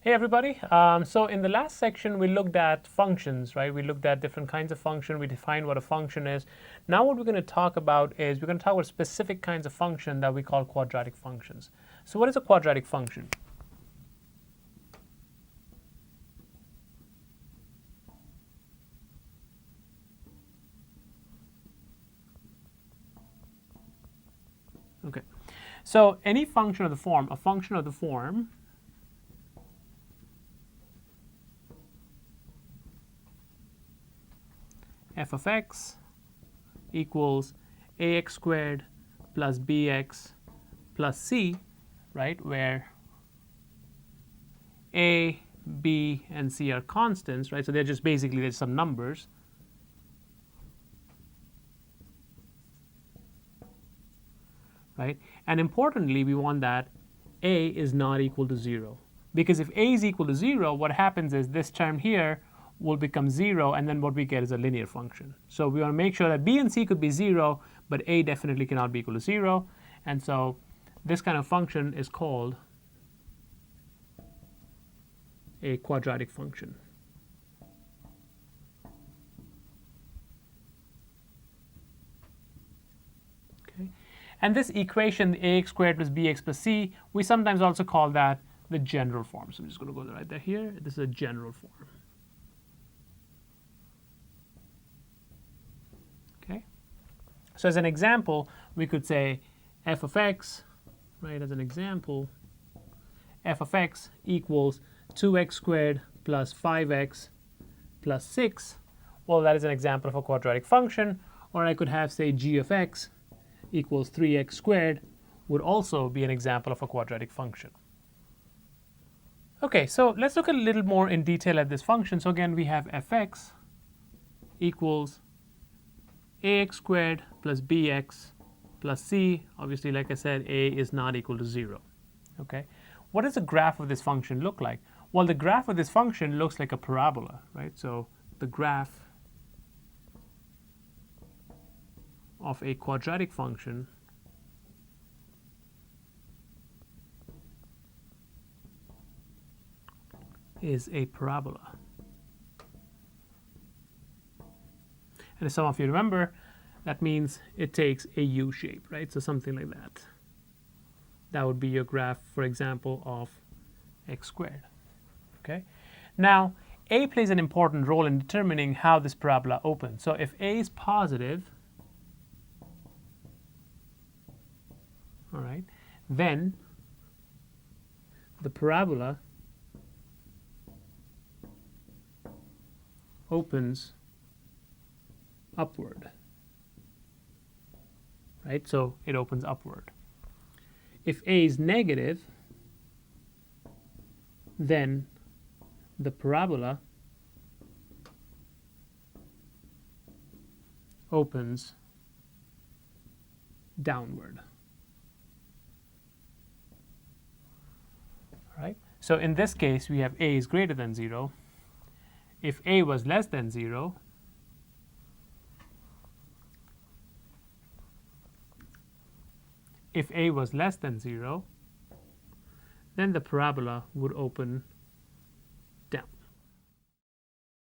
Hey everybody. So in the last section we looked at functions, right? We looked at different kinds of function. We defined what a function is. Now what we're going to talk about is we're going to talk about specific kinds of function that we call quadratic functions. So what is a quadratic function? Okay. So any function of the form, a function of the form f of x equals ax squared plus bx plus c, right, where a, b, and c are constants, right? So they're just basically there's some numbers. Right? And importantly, we want that a is not equal to 0. Because if a is equal to 0, what happens is this term here will become 0, and then what we get is a linear function. So we want to make sure that b and c could be 0, but a definitely cannot be equal to 0. And so this kind of function is called a quadratic function. Okay. And this equation, ax squared plus bx plus c, we sometimes also call that the general form. So I'm just going to go right there here. This is a general form. Okay. So as an example, we could say f of x, right, as an example, f of x equals 2x squared plus 5x plus 6. Well, that is an example of a quadratic function. Or I could have, say, g of x equals 3x squared would also be an example of a quadratic function. Okay, so let's look a little more in detail at this function. So again, we have fx equals ax squared plus bx plus c. Obviously, like I said, a is not equal to 0. Okay, what does the graph of this function look like? Well, the graph of this function looks like a parabola, right? So the graph of a quadratic function is a parabola. And as some of you remember, that means it takes a U shape, right? So something like that. That would be your graph, for example, of x squared. Okay. Now, a plays an important role in determining how this parabola opens. So if a is positive, all right, then the parabola opens upward, right? So it opens upward. If a is negative, then the parabola opens downward. All right? So in this case, we have a is greater than 0. If a was less than 0, then the parabola would open